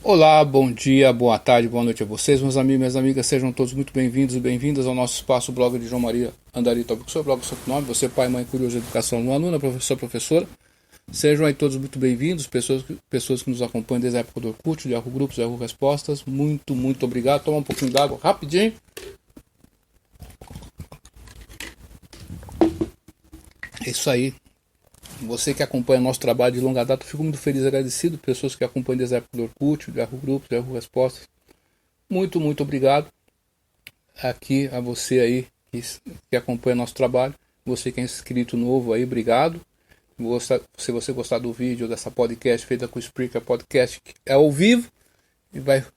Olá, bom dia, boa tarde, boa noite a vocês, meus amigos e minhas amigas, sejam todos muito bem-vindos e bem-vindas ao nosso espaço, blog de João Maria Andari Tópico, seu blog, seu nome, você pai, mãe, curioso, educação, aluna, professor, professora, sejam aí todos muito bem-vindos, pessoas que nos acompanham desde a época do Orkut, de Yahoo Grupos, Yahoo Respostas, muito obrigado, toma um pouquinho d'água, rapidinho. É isso aí. Você que acompanha nosso trabalho de longa data, eu fico muito feliz e agradecido. Pessoas que acompanham desde a época do Orkut, do Yahoo Grupos, do Yahoo Respostas. Muito obrigado aqui a você aí que acompanha nosso trabalho. Você que é inscrito novo aí, obrigado. Se você gostar do vídeo dessa podcast feita com o Spreaker Podcast, que é ao vivo,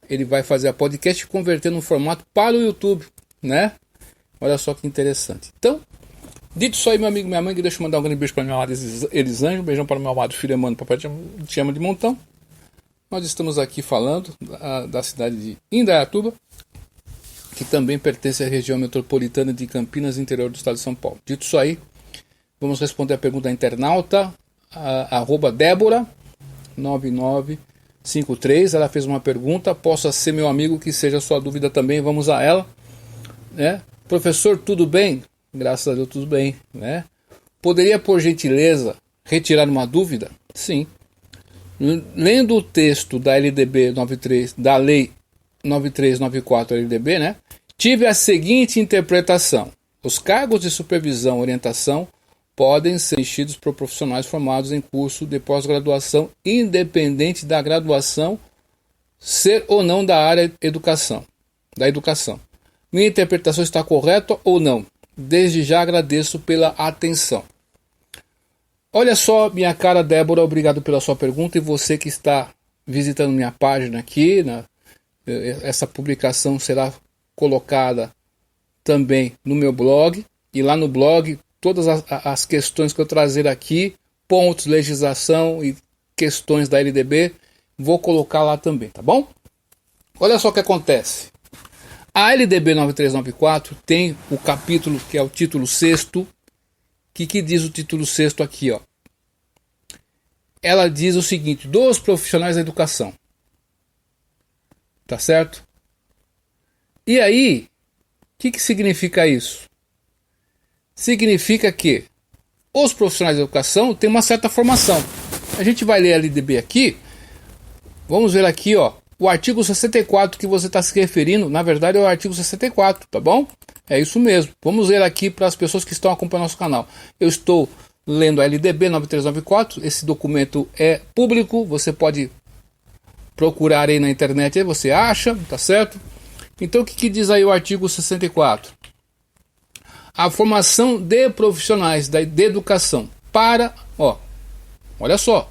ele vai fazer a podcast e converter no formato para o YouTube, né? Olha só que interessante. Então, dito isso aí, meu amigo, minha mãe, que deixa eu mandar um grande beijo para minha amada Elisângela, um beijão para o meu amado filho Emmanuel, papai te ama de montão. Nós estamos aqui falando da cidade de Indaiatuba, que também pertence à região metropolitana de Campinas, interior do estado de São Paulo. Dito isso aí, vamos responder a pergunta da internauta, @Débora9953, ela fez uma pergunta, possa ser meu amigo, que seja sua dúvida também, vamos a ela, né? Professor, tudo bem? Graças a Deus, tudo bem, né? Poderia, por gentileza, retirar uma dúvida? Sim. Lendo o texto da LDB 93, da Lei 9394 LDB, né? Tive a seguinte interpretação: os cargos de supervisão e orientação podem ser enchidos por profissionais formados em curso de pós-graduação, independente da graduação ser ou não da área da educação. Minha interpretação está correta ou não? Desde já agradeço pela atenção. Olha só, minha cara Débora, obrigado pela sua pergunta, e você que está visitando minha página aqui, essa publicação será colocada também no meu blog, e lá no blog todas as questões que eu trazer aqui, pontos, legislação e questões da LDB, vou colocar lá também, tá bom? Olha só o que acontece. A LDB 9394 tem o capítulo que é o título 6º. O que diz o título 6º aqui, ó? Ela diz o seguinte: dos profissionais da educação. Tá certo? E aí, o que significa isso? Significa que os profissionais da educação têm uma certa formação. A gente vai ler a LDB aqui. Vamos ver aqui, ó. O artigo 64 que você está se referindo, na verdade é o artigo 64, tá bom? É isso mesmo. Vamos ler aqui para as pessoas que estão acompanhando nosso canal. Eu estou lendo a LDB 9394, esse documento é público, você pode procurar aí na internet, aí você acha, tá certo? Então o que diz aí o artigo 64? A formação de profissionais de educação para, olha só,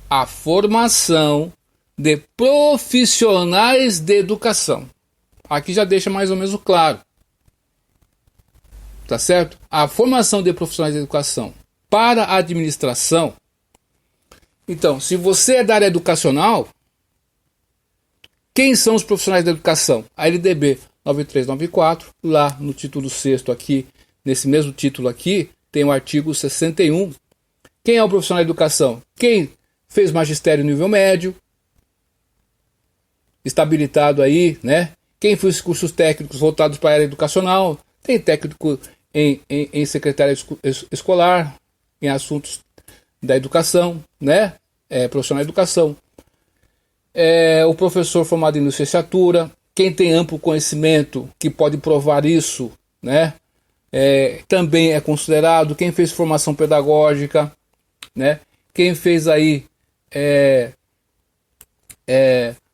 a formação de profissionais de educação. Aqui já deixa mais ou menos claro. Tá certo? A formação de profissionais de educação para a administração. Então, se você é da área educacional, quem são os profissionais da educação? A LDB 9394, lá no título 6º aqui, nesse mesmo título aqui, tem o artigo 61. Quem é o profissional da educação? Quem fez magistério nível médio, estabilitado aí, né? Quem fez cursos técnicos voltados para a área educacional, tem técnico em secretária escolar, em assuntos da educação, né? Profissional da educação. O professor formado em licenciatura, quem tem amplo conhecimento, que pode provar isso, né? Também é considerado. Quem fez formação pedagógica, né? Quem fez aí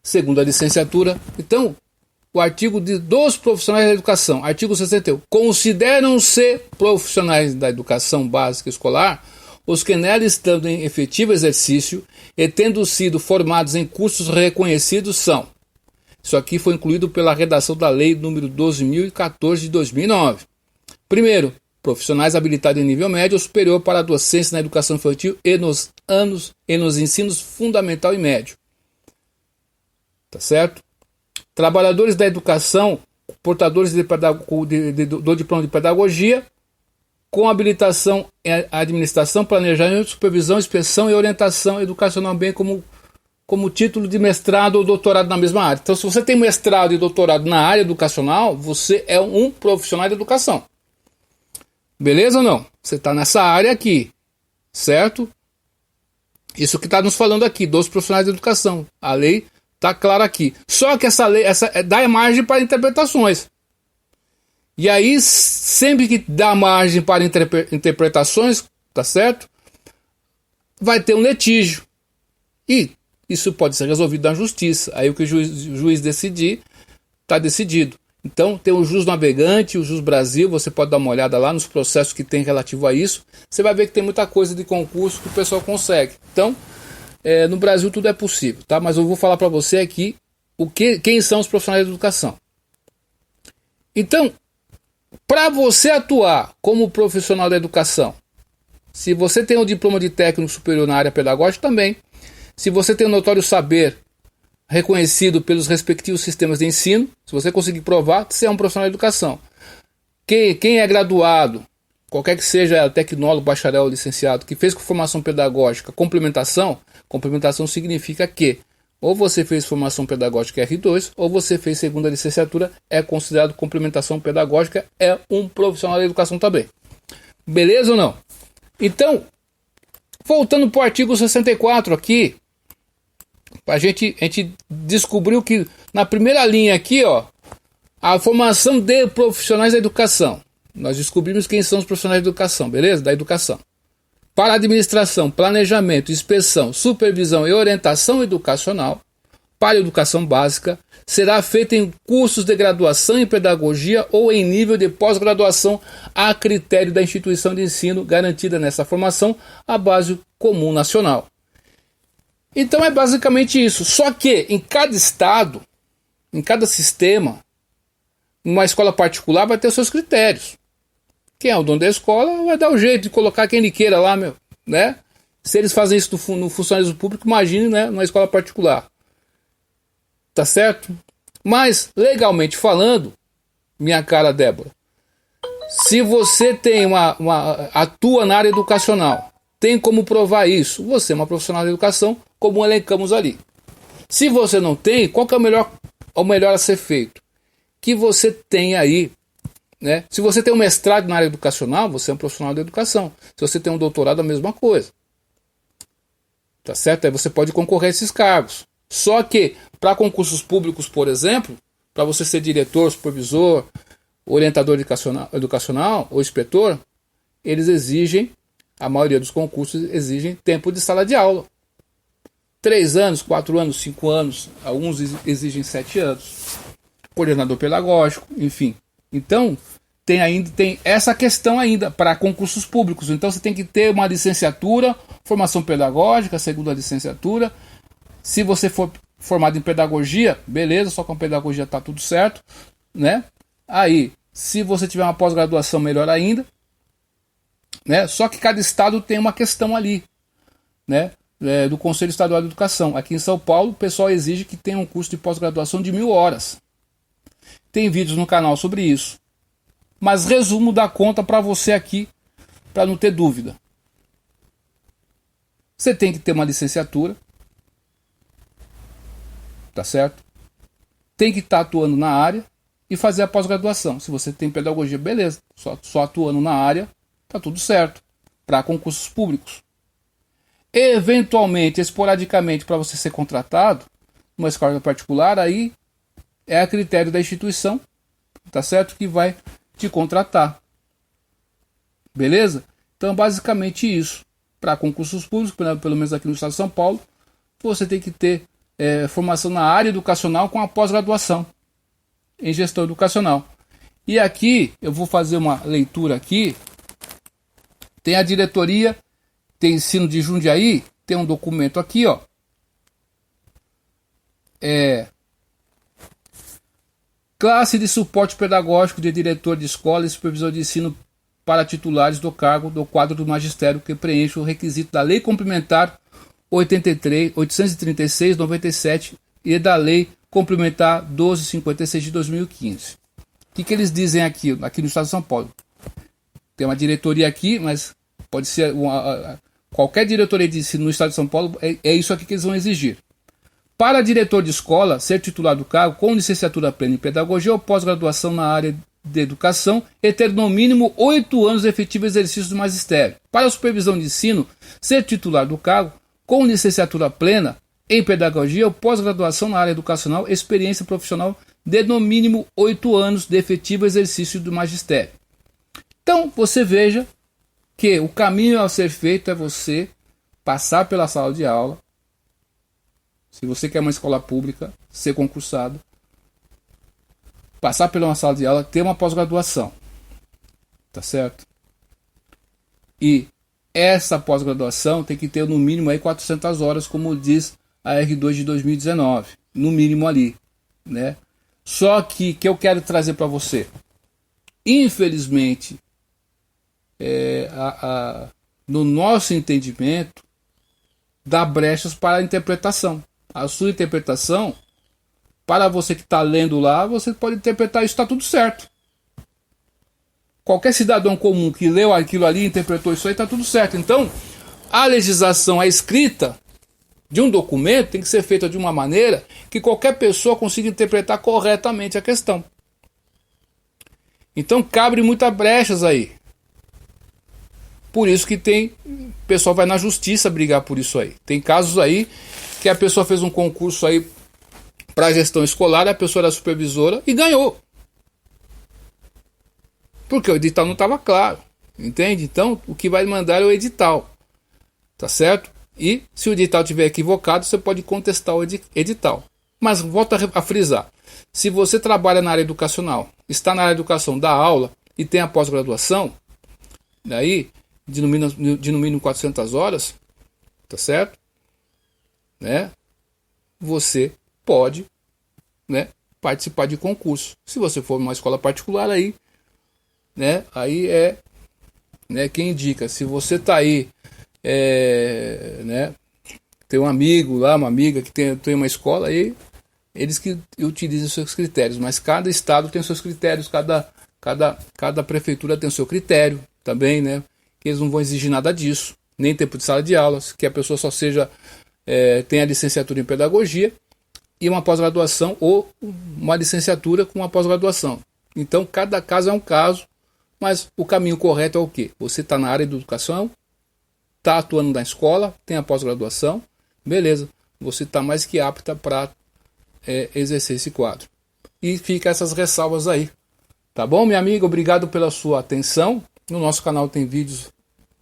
segunda licenciatura. Então, o artigo dos profissionais da educação, artigo 61, consideram-se profissionais da educação básica escolar os que nela estando em efetivo exercício e tendo sido formados em cursos reconhecidos são. Isso aqui foi incluído pela redação da lei número 12.014 de 2009. Primeiro, profissionais habilitados em nível médio ou superior para a docência na educação infantil e nos ensinos fundamental e médio. Tá certo? Trabalhadores da educação, portadores do diploma de pedagogia, com habilitação em administração, planejamento, supervisão, inspeção e orientação educacional, bem como como título de mestrado ou doutorado na mesma área. Então, se você tem mestrado e doutorado na área educacional, você é um profissional de educação. Beleza ou não? Você está nessa área aqui, certo? Isso que está nos falando aqui, dos profissionais de educação. A lei está clara aqui. Só que essa lei dá margem para interpretações. E aí, sempre que dá margem para interpretações, tá certo? Vai ter um litígio. E isso pode ser resolvido na justiça. Aí o que o juiz decidir, está decidido. Então tem o Jus Navegante, o Jus Brasil, você pode dar uma olhada lá nos processos que tem relativo a isso. Você vai ver que tem muita coisa de concurso que o pessoal consegue. Então, no Brasil tudo é possível, tá? Mas eu vou falar para você aqui quem são os profissionais de educação. Então, para você atuar como profissional da educação, se você tem um diploma de técnico superior na área pedagógica também, se você tem um notório saber reconhecido pelos respectivos sistemas de ensino, se você conseguir provar, você é um profissional de educação. Quem é graduado, qualquer que seja tecnólogo, bacharel, licenciado, que fez com formação pedagógica complementação significa que ou você fez formação pedagógica R2, ou você fez segunda licenciatura, é considerado complementação pedagógica, é um profissional da educação também. Beleza ou não? Então, voltando para o artigo 64 aqui, a gente descobriu que na primeira linha aqui, ó, a formação de profissionais da educação. Nós descobrimos quem são os profissionais da educação, beleza? Da educação. Para administração, planejamento, inspeção, supervisão e orientação educacional, para a educação básica, será feita em cursos de graduação em pedagogia ou em nível de pós-graduação a critério da instituição de ensino garantida nessa formação a base comum nacional. Então é basicamente isso. Só que em cada estado, em cada sistema, uma escola particular vai ter os seus critérios. Quem é o dono da escola vai dar o jeito de colocar quem ele queira lá, né? Se eles fazem isso no funcionalismo público, imagine, né, numa escola particular. Tá certo? Mas, legalmente falando, minha cara Débora, se você tem atua na área educacional, tem como provar isso, você é uma profissional de educação, como elencamos ali. Se você não tem, qual que é o melhor a ser feito? Que você tenha aí, né? Se você tem um mestrado na área educacional, você é um profissional de educação. Se você tem um doutorado, a mesma coisa. Tá certo? Aí você pode concorrer a esses cargos. Só que, para concursos públicos, por exemplo, para você ser diretor, supervisor, orientador educacional ou inspetor, eles exigem, a maioria dos concursos exigem tempo de sala de aula. 3 anos, 4 anos, 5 anos, alguns exigem 7 anos. Coordenador pedagógico, enfim. Então, tem essa questão ainda para concursos públicos. Então, você tem que ter uma licenciatura, formação pedagógica, segunda licenciatura. Se você for formado em pedagogia, beleza, só com pedagogia está tudo certo, né? Aí, se você tiver uma pós-graduação, melhor ainda, né? Só que cada estado tem uma questão ali, né? Do Conselho Estadual de Educação. Aqui em São Paulo, o pessoal exige que tenha um curso de pós-graduação de 1.000 horas. Tem vídeos no canal sobre isso. Mas resumo da conta para você aqui, para não ter dúvida. Você tem que ter uma licenciatura, tá certo? Tem que estar atuando na área e fazer a pós-graduação. Se você tem pedagogia, beleza. Só atuando na área, tá tudo certo. Para concursos públicos. Eventualmente, esporadicamente, para você ser contratado numa escola particular, aí é a critério da instituição, tá certo? Que vai te contratar. Beleza? Então, basicamente isso. Para concursos públicos, pelo menos aqui no estado de São Paulo, você tem que ter formação na área educacional com a pós-graduação em gestão educacional. E aqui, eu vou fazer uma leitura aqui. Tem a diretoria, tem ensino de Jundiaí, tem um documento aqui, ó. Classe de suporte pedagógico de diretor de escola e supervisor de ensino para titulares do cargo do quadro do magistério que preenche o requisito da Lei Complementar 836/97 e da Lei Complementar 1256 de 2015. O que eles dizem aqui no estado de São Paulo? Tem uma diretoria aqui, mas pode ser qualquer diretoria de ensino no estado de São Paulo, é isso aqui que eles vão exigir. Para diretor de escola, ser titular do cargo com licenciatura plena em pedagogia ou pós-graduação na área de educação e ter no mínimo 8 anos de efetivo exercício do magistério. Para a supervisão de ensino, ser titular do cargo com licenciatura plena em pedagogia ou pós-graduação na área educacional, experiência profissional de no mínimo 8 anos de efetivo exercício do magistério. Então, você veja que o caminho a ser feito é você passar pela sala de aula. Se você quer uma escola pública, ser concursado, passar pela uma sala de aula, ter uma pós-graduação. Tá certo? E essa pós-graduação tem que ter no mínimo aí 400 horas, como diz a R2 de 2019. No mínimo ali, né? Só que eu quero trazer para você. Infelizmente, no nosso entendimento, dá brechas para a interpretação. A sua interpretação, para você que está lendo lá, você pode interpretar isso, está tudo certo. Qualquer cidadão comum que leu aquilo ali, interpretou isso aí, está tudo certo. Então, a legislação, a escrita de um documento tem que ser feita de uma maneira que qualquer pessoa consiga interpretar corretamente a questão. Então, cabe muitas brechas aí. Por isso que o pessoal vai na justiça brigar por isso aí. Tem casos aí que a pessoa fez um concurso aí para gestão escolar, a pessoa era supervisora e ganhou. Porque o edital não estava claro, entende? Então, o que vai mandar é o edital, tá certo? E se o edital estiver equivocado, você pode contestar o edital. Mas volto a frisar, se você trabalha na área educacional, está na área de educação, dá aula e tem a pós-graduação, daí de no mínimo 400 horas, tá certo? Né? Você pode, né, participar de concurso. Se você for uma escola particular, aí, né, aí é, né, quem indica. Se você tá aí, né, tem um amigo lá, uma amiga que tem uma escola, aí eles que utilizam os seus critérios. Mas cada estado tem os seus critérios, cada prefeitura tem o seu critério também, né? Que eles não vão exigir nada disso, nem tempo de sala de aula, que a pessoa só tenha licenciatura em pedagogia e uma pós-graduação ou uma licenciatura com uma pós-graduação. Então, cada caso é um caso, mas o caminho correto é o quê? Você está na área de educação, está atuando na escola, tem a pós-graduação, beleza, você está mais que apta para exercer esse quadro. E fica essas ressalvas aí. Tá bom, minha amiga? Obrigado pela sua atenção. No nosso canal tem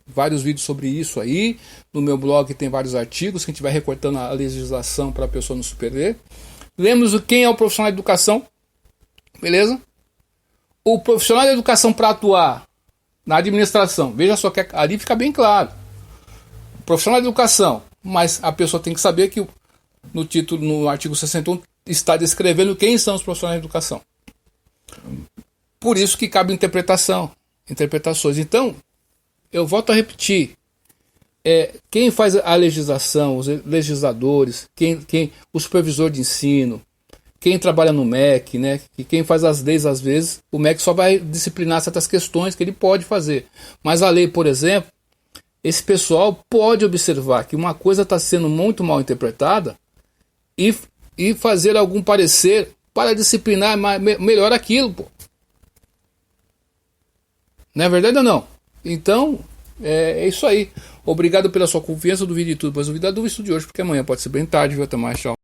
vários vídeos sobre isso aí. No meu blog tem vários artigos que a gente vai recortando a legislação para a pessoa não se perder. Lembre-se quem é o profissional de educação. Beleza? O profissional de educação para atuar na administração. Veja só que ali fica bem claro. Profissional de educação. Mas a pessoa tem que saber que no título, no artigo 61, está descrevendo quem são os profissionais de educação. Por isso que cabe interpretações. Então, eu volto a repetir. Quem faz a legislação, os legisladores, o supervisor de ensino, quem trabalha no MEC, né, e quem faz as leis, às vezes, o MEC só vai disciplinar certas questões que ele pode fazer. Mas a lei, por exemplo, esse pessoal pode observar que uma coisa está sendo muito mal interpretada e fazer algum parecer para disciplinar melhor aquilo, pô. Não é verdade ou não? Então, é isso aí. Obrigado pela sua confiança. Duvido de tudo, mas duvido da dúvida de hoje, porque amanhã pode ser bem tarde, viu? Até mais, tchau.